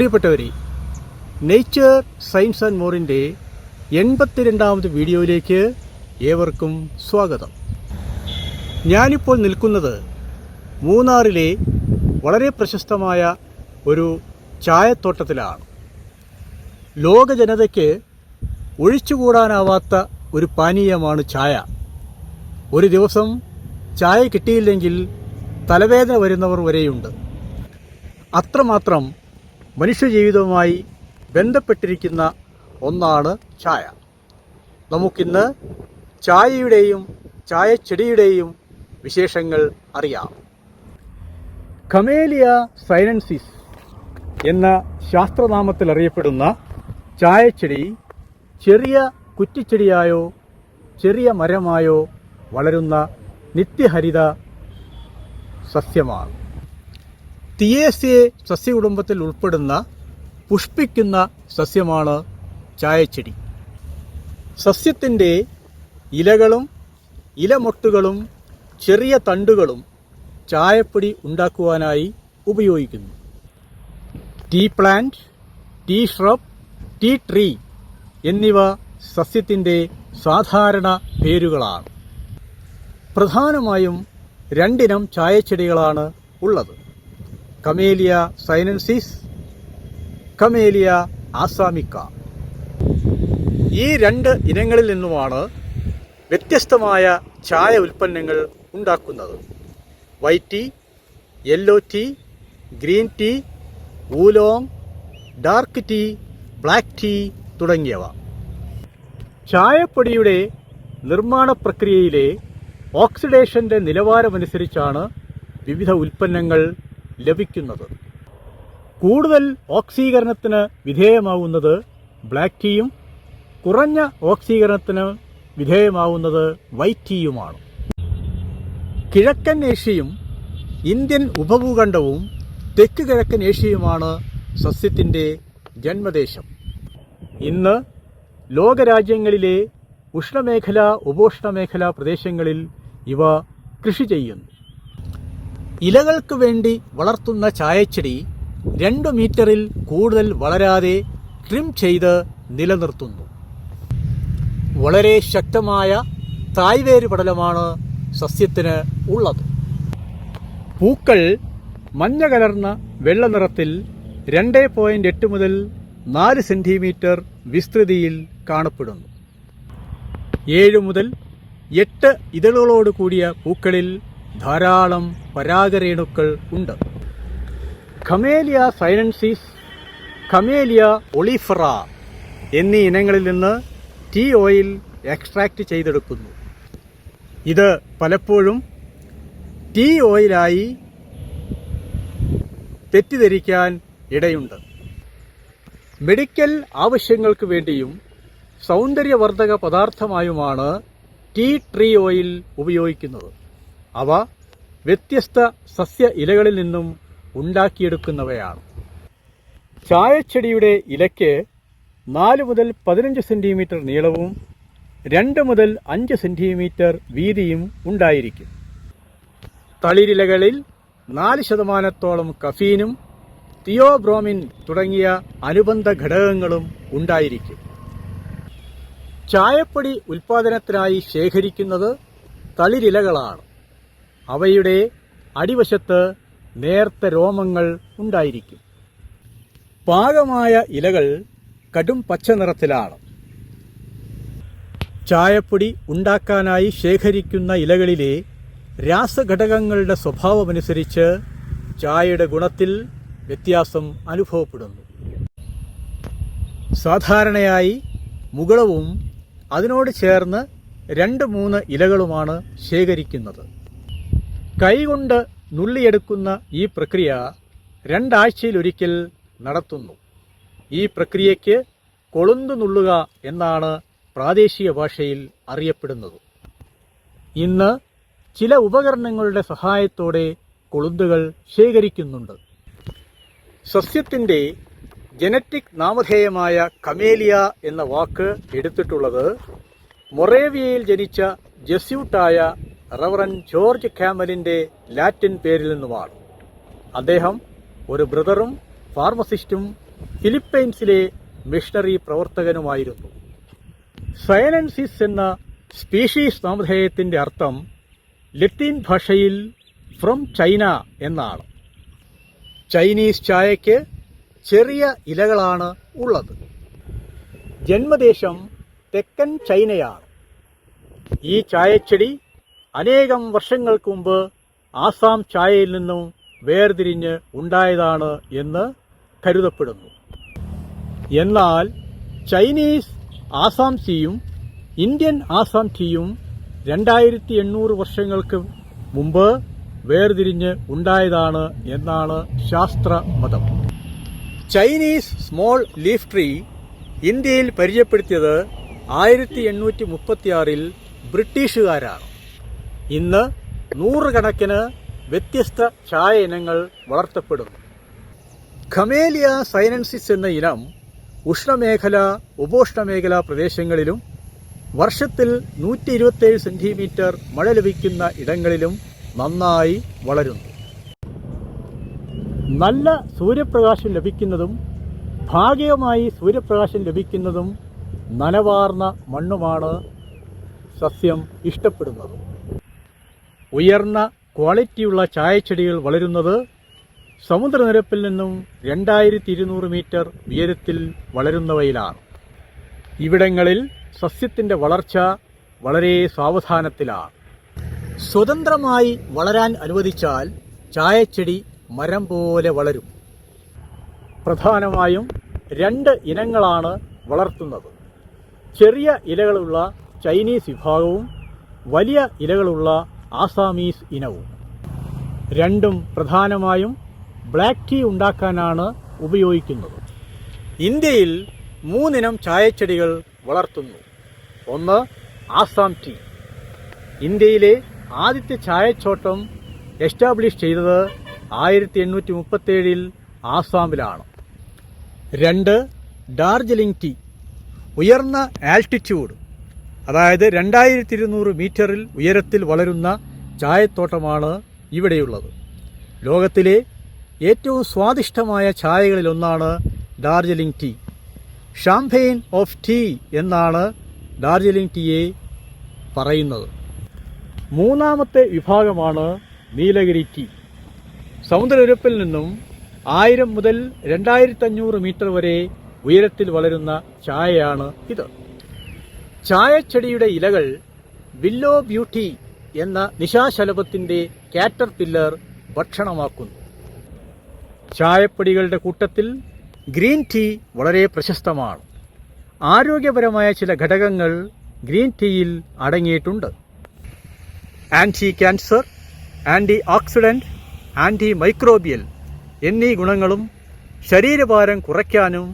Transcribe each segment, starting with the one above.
പ്രിയപ്പെട്ടവരെ, nature science and മോറിൻ്റെ 82ാമത് വീഡിയോയിലേക്ക് ഏവർക്കും സ്വാഗതം. ഞാനിപ്പോൾ നിൽക്കുന്നത് മൂന്നാറിലെ വളരെ പ്രശസ്തമായ ഒരു ചായത്തോട്ടത്തിലാണ്. ലോക ജനതയ്ക്ക് ഒഴിച്ചുകൂടാനാവാത്ത ഒരു പാനീയമാണ് ചായ. ഒരു ദിവസം ചായ കിട്ടിയില്ലെങ്കിൽ തലവേദന വരുന്നവർ വരെയുണ്ട്. അത്രമാത്രം മനുഷ്യജീവിതവുമായി ബന്ധപ്പെട്ടിരിക്കുന്ന ഒന്നാണ് ചായ. നമുക്കിന്ന് ചായയുടെയും ചായച്ചെടിയുടെയും വിശേഷങ്ങൾ അറിയാം. കമേലിയ സൈനൻസിസ് എന്ന ശാസ്ത്രനാമത്തിൽ അറിയപ്പെടുന്ന ചായച്ചെടി ചെറിയ കുറ്റിച്ചെടിയായോ ചെറിയ മരമായോ വളരുന്ന നിത്യഹരിത സസ്യമാണ്. തിയേസിയെ സസ്യകുടുംബത്തിൽ ഉൾപ്പെടുന്ന പുഷ്പിക്കുന്ന സസ്യമാണ് ചായച്ചെടി. സസ്യത്തിൻ്റെ ഇലകളും ഇലമൊട്ടുകളും ചെറിയ തണ്ടുകളും ചായപ്പൊടി ഉണ്ടാക്കുവാനായി ഉപയോഗിക്കുന്നു. Tea plant, tea shrub, tea tree എന്നിവ സസ്യത്തിൻ്റെ സാധാരണ പേരുകളാണ്. പ്രധാനമായും രണ്ടിനം ചായച്ചെടികളാണ് ഉള്ളത്: കമേലിയ സൈനൻസിസ്, കമേലിയ ആസാമിക്ക. ഈ രണ്ട് ഇനങ്ങളിൽ നിന്നുമാണ് വ്യത്യസ്തമായ ചായ ഉൽപ്പന്നങ്ങൾ ഉണ്ടാക്കുന്നത്. White tea, yellow tea, green tea, oolong, dark tea, black tea തുടങ്ങിയവ. ചായപ്പൊടിയുടെ നിർമ്മാണ പ്രക്രിയയിലെ ഓക്സിഡേഷൻ്റെ നിലവാരമനുസരിച്ചാണ് വിവിധ ഉൽപ്പന്നങ്ങൾ ലഭിക്കുന്നത്. കൂടുതൽ ഓക്സീകരണത്തിന് വിധേയമാവുന്നത് ബ്ലാക്ക് ടീയും കുറഞ്ഞ ഓക്സീകരണത്തിന് വിധേയമാവുന്നത് വൈറ്റ് ടീയുമാണ്. കിഴക്കൻ ഏഷ്യയും ഇന്ത്യൻ ഉപഭൂഖണ്ഡവും തെക്ക് കിഴക്കൻ ഏഷ്യയുമാണ് സസ്യത്തിൻ്റെ ജന്മദേശം. ഇന്ന് ലോകരാജ്യങ്ങളിലെ ഉഷ്ണമേഖല, ഉപോഷ്ണമേഖലാ പ്രദേശങ്ങളിൽ ഇവ കൃഷി ചെയ്യുന്നു. ഇലകൾക്ക് വേണ്ടി വളർത്തുന്ന ചായച്ചെടി 2 മീറ്ററിൽ കൂടുതൽ വളരാതെ ട്രിം ചെയ്ത് നിലനിർത്തുന്നു. വളരെ ശക്തമായ തായ്വേര് പടലമാണ് സസ്യത്തിന് ഉള്ളത്. പൂക്കൾ മഞ്ഞ കലർന്ന വെള്ള നിറത്തിൽ 2.8 മുതൽ 4 സെന്റിമീറ്റർ വിസ്തൃതിയിൽ കാണപ്പെടുന്നു. 7 മുതൽ 8 ഇതളുകളോട് കൂടിയ പൂക്കളിൽ ധാരാളം പരാഗരേണുക്കൾ ഉണ്ട്. കമേലിയ സൈനൻസിസ്, കമേലിയ ഒളിഫറ എന്നീ ഇനങ്ങളിൽ നിന്ന് ടീ ഓയിൽ എക്സ്ട്രാക്റ്റ് ചെയ്തെടുക്കുന്നു. ഇത് പലപ്പോഴും ടീ ഓയിലായി തെറ്റിദ്ധരിക്കാൻ ഇടയുണ്ട്. മെഡിക്കൽ ആവശ്യങ്ങൾക്ക് വേണ്ടിയും സൗന്ദര്യവർദ്ധക പദാർത്ഥമായുമാണ് ടീ ട്രീ ഓയിൽ ഉപയോഗിക്കുന്നത്. അവ വ്യത്യസ്ത സസ്യ ഇലകളിൽ നിന്നും ഉണ്ടാക്കിയെടുക്കുന്നവയാണ്. ചായച്ചെടിയുടെ ഇലയ്ക്ക് 4 മുതൽ 15 സെന്റിമീറ്റർ നീളവും 2 മുതൽ 5 സെന്റിമീറ്റർ വീതിയും ഉണ്ടായിരിക്കും. തളിരിലകളിൽ 4% കഫീനും തിയോബ്രോമിൻ തുടങ്ങിയ അനുബന്ധ ഘടകങ്ങളും ഉണ്ടായിരിക്കും. ചായപ്പൊടി ഉൽപ്പാദനത്തിനായി ശേഖരിക്കുന്നത് തളിരിലകളാണ്. അവയുടെ അടിവശത്ത് നേർത്ത രോമങ്ങൾ ഉണ്ടായിരിക്കും. പാകമായ ഇലകൾ കടും പച്ച നിറത്തിലാണ്. ചായപ്പൊടി ഉണ്ടാക്കാനായി ശേഖരിക്കുന്ന ഇലകളിലെ രാസഘടകങ്ങളുടെ സ്വഭാവമനുസരിച്ച് ചായയുടെ ഗുണത്തിൽ വ്യത്യാസം അനുഭവപ്പെടുന്നു. സാധാരണയായി മുകുളവും അതിനോട് ചേർന്ന് 2-3 ഇലകളുമാണ് ശേഖരിക്കുന്നത്. കൈകൊണ്ട് നുള്ളിയെടുക്കുന്ന ഈ പ്രക്രിയ 2 ആഴ്ചയിലൊരിക്കൽ നടത്തുന്നു. ഈ പ്രക്രിയയ്ക്ക് കൊളുന്തു നുള്ളുക എന്നാണ് പ്രാദേശിക ഭാഷയിൽ അറിയപ്പെടുന്നത്. ഇന്ന് ചില ഉപകരണങ്ങളുടെ സഹായത്തോടെ കൊളുന്തുകൾ ശേഖരിക്കുന്നുണ്ട്. സസ്യത്തിൻ്റെ ജനറ്റിക് നാമധേയമായ കമേലിയ എന്ന വാക്ക് എടുത്തിട്ടുള്ളത് മൊറേവിയയിൽ ജനിച്ച ജസ്യൂട്ടായ റവറൻ ജോർജ് കാമലിൻ്റെ ലാറ്റിൻ പേരിൽ നിന്നുമാണ്. അദ്ദേഹം ഒരു ബ്രദറും ഫാർമസിസ്റ്റും ഫിലിപ്പൈൻസിലെ മിഷണറി പ്രവർത്തകനുമായിരുന്നു. സയനൻസിസ് എന്ന സ്പീഷീസ് നാമധേയത്തിൻ്റെ അർത്ഥം ലത്തീൻ ഭാഷയിൽ ഫ്രം ചൈന എന്നാണ്. ചൈനീസ് ചായയ്ക്ക് ചെറിയ ഇലകളാണ് ഉള്ളത്. ജന്മദേശം തെക്കൻ ചൈനയാണ്. ഈ ചായച്ചെടി അനേകം വർഷങ്ങൾക്ക് മുമ്പ് ആസാം ചായയിൽ നിന്നും വേർതിരിഞ്ഞ് ഉണ്ടായതാണ് എന്ന് കരുതപ്പെടുന്നു. എന്നാൽ ചൈനീസ് ആസാം ടീയും ഇന്ത്യൻ ആസാം ടീയും 2800 വർഷങ്ങൾക്ക് മുമ്പ് വേർതിരിഞ്ഞ് ഉണ്ടായതാണ് എന്നാണ് ശാസ്ത്രമതം. ചൈനീസ് സ്മോൾ ലീഫ് ട്രീ ഇന്ത്യയിൽ പരിചയപ്പെടുത്തിയത് 1836 ബ്രിട്ടീഷുകാരാണ്. ഇന്ന് നൂറുകണക്കിന് വ്യത്യസ്ത ചായ ഇനങ്ങൾ വളർത്തപ്പെടുന്നു. ഖമേലിയ സൈനൻസിസ് എന്ന ഇനം ഉഷ്ണമേഖല, ഉപോഷ്ണമേഖലാ പ്രദേശങ്ങളിലും വർഷത്തിൽ 127 സെന്റിമീറ്റർ മഴ ലഭിക്കുന്ന ഇടങ്ങളിലും നന്നായി വളരുന്നു. നല്ല സൂര്യപ്രകാശം ലഭിക്കുന്നതും ഭാഗികമായി സൂര്യപ്രകാശം ലഭിക്കുന്നതും നനവാർന്ന മണ്ണുമാണ് സസ്യം ഇഷ്ടപ്പെടുന്നത്. ഉയർന്ന ക്വാളിറ്റിയുള്ള ചായച്ചെടികൾ വളരുന്നത് സമുദ്രനിരപ്പിൽ നിന്നും 2200 മീറ്റർ ഉയരത്തിൽ വളരുന്നവയിലാണ്. ഇവിടങ്ങളിൽ സസ്യത്തിൻ്റെ വളർച്ച വളരെ സാവധാനത്തിലാണ്. സ്വതന്ത്രമായി വളരാൻ അനുവദിച്ചാൽ ചായച്ചെടി മരം പോലെ വളരും. പ്രധാനമായും 2 ഇനങ്ങളാണ് വളർത്തുന്നത്. ചെറിയ ഇലകളുള്ള ചൈനീസ് വിഭാഗവും വലിയ ഇലകളുള്ള ആസാമീസ് ഇനവും. രണ്ടും പ്രധാനമായും ബ്ലാക്ക് ടീ ഉണ്ടാക്കാനാണ് ഉപയോഗിക്കുന്നത്. ഇന്ത്യയിൽ 3 ഇനം ചായച്ചെടികൾ വളർത്തുന്നു. ഒന്ന് ആസാം ടീ. ഇന്ത്യയിലെ ആദ്യത്തെ ചായത്തോട്ടം എസ്റ്റാബ്ലിഷ് ചെയ്തത് 1837 ആസാമിലാണ്. 2 ഡാർജിലിംഗ് ടീ. ഉയർന്ന ആൾട്ടിറ്റ്യൂഡ്, അതായത് 2200 മീറ്ററിൽ ഉയരത്തിൽ വളരുന്ന ചായത്തോട്ടമാണ് ഇവിടെയുള്ളത്. ലോകത്തിലെ ഏറ്റവും സ്വാദിഷ്ടമായ ചായകളിലൊന്നാണ് Darjeeling tea. Champagne of tea എന്നാണ് ഡാർജിലിംഗ് ടീയെ പറയുന്നത്. മൂന്നാമത്തെ വിഭാഗമാണ് നീലഗിരി ടീ. സമുദ്രനിരപ്പിൽ നിന്നും 1000 മുതൽ 2500 മീറ്റർ വരെ ഉയരത്തിൽ വളരുന്ന ചായയാണ് ഇത്. ചായച്ചെടിയുടെ ഇലകൾ വില്ലോ ബ്യൂട്ടി എന്ന നിശാശലഭത്തിന്റെ കാറ്റർപില്ലർ ഭക്ഷണമാക്കുന്നു. ചായപ്പൊടികളുടെ കൂട്ടത്തിൽ ഗ്രീൻ ടീ വളരെ പ്രശസ്തമാണ്. ആരോഗ്യപരമായ ചില ഘടകങ്ങൾ ഗ്രീൻ ടീയിൽ അടങ്ങിയിട്ടുണ്ട്. Anti cancer, anti oxidant, anti microbial എന്നീ ഗുണങ്ങളും ശരീരഭാരം കുറയ്ക്കാനും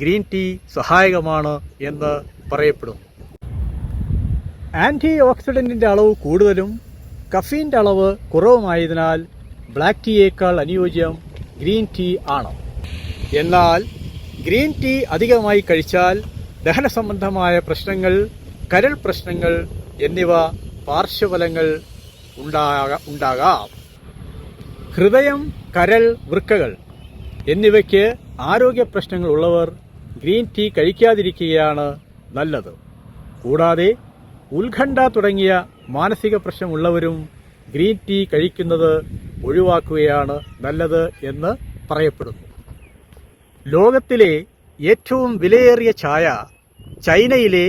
ഗ്രീൻ ടീ സഹായകമാണ് എന്ന് പറയപ്പെടുന്നു. ആൻറ്റി ഓക്സിഡന്റിൻ്റെ അളവ് കൂടുതലും കഫീൻ്റെ അളവ് കുറവുമായതിനാൽ ബ്ലാക്ക് ടീയേക്കാൾ അനുയോജ്യം ഗ്രീൻ ടീ ആണ്. എന്നാൽ ഗ്രീൻ ടീ അധികമായി കഴിച്ചാൽ ദഹന സംബന്ധമായ പ്രശ്നങ്ങൾ, കരൾ പ്രശ്നങ്ങൾ എന്നിവ പാർശ്വഫലങ്ങൾ ഉണ്ടാകാം. ഹൃദയം, കരൾ, വൃക്കകൾ എന്നിവയ്ക്ക് ആരോഗ്യ പ്രശ്നങ്ങൾ ഉള്ളവർ ഗ്രീൻ ടീ കഴിക്കാതിരിക്കുകയാണ് നല്ലത്. കൂടാതെ ഉത്കണ്ഠ തുടങ്ങിയ മാനസിക പ്രശ്നമുള്ളവരും ഗ്രീൻ ടീ കഴിക്കുന്നത് ഒഴിവാക്കുകയാണ് നല്ലത് എന്ന് പറയപ്പെടുന്നു. ലോകത്തിലെ ഏറ്റവും വിലയേറിയ ചായ ചൈനയിലെ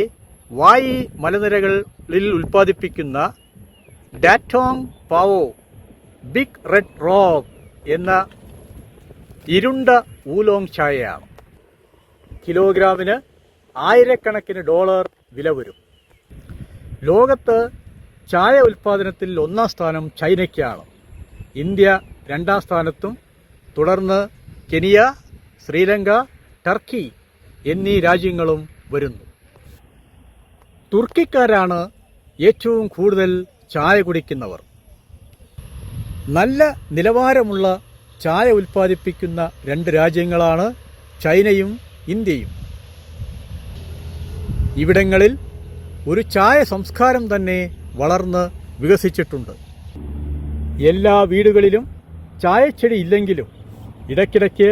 വായി മലനിരകളിൽ ഉൽപ്പാദിപ്പിക്കുന്ന ഡാറ്റോങ് പാവോ ബിഗ് റെഡ് റോക്ക് എന്ന ഇരുണ്ട ഊലോങ് ചായയാണ്. കിലോഗ്രാമിന് $1000 വില വരും. ലോകത്ത് ചായ ഉൽപ്പാദനത്തിൽ 1-ാം സ്ഥാനം ചൈനയ്ക്കാണ്. ഇന്ത്യ 2-ാം സ്ഥാനത്തും തുടർന്ന് കെനിയ, ശ്രീലങ്ക, ടർക്കി എന്നീ രാജ്യങ്ങളും വരുന്നു. തുർക്കിക്കാരാണ് ഏറ്റവും കൂടുതൽ ചായ കുടിക്കുന്നവർ. നല്ല നിലവാരമുള്ള ചായ ഉൽപ്പാദിപ്പിക്കുന്ന 2 രാജ്യങ്ങളാണ് ചൈനയും ഇന്ത്യയും. ഇവിടങ്ങളിൽ ഒരു ചായ സംസ്കാരം തന്നെ വളർന്ന് വികസിച്ചിട്ടുണ്ട്. എല്ലാ വീടുകളിലും ചായച്ചെടി ഇല്ലെങ്കിലും ഇടയ്ക്കിടയ്ക്ക്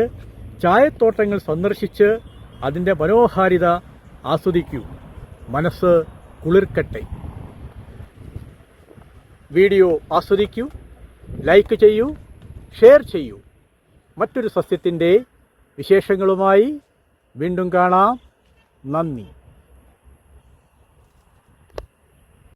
ചായത്തോട്ടങ്ങൾ സന്ദർശിച്ച് അതിൻ്റെ മനോഹാരിത ആസ്വദിക്കൂ. മനസ്സ് കുളിർക്കട്ടെ. വീഡിയോ ആസ്വദിക്കൂ, ലൈക്ക് ചെയ്യൂ, ഷെയർ ചെയ്യൂ. മറ്റൊരു സസ്യത്തിൻ്റെ വിശേഷങ്ങളുമായി വീണ്ടും കാണാം. നന്ദി.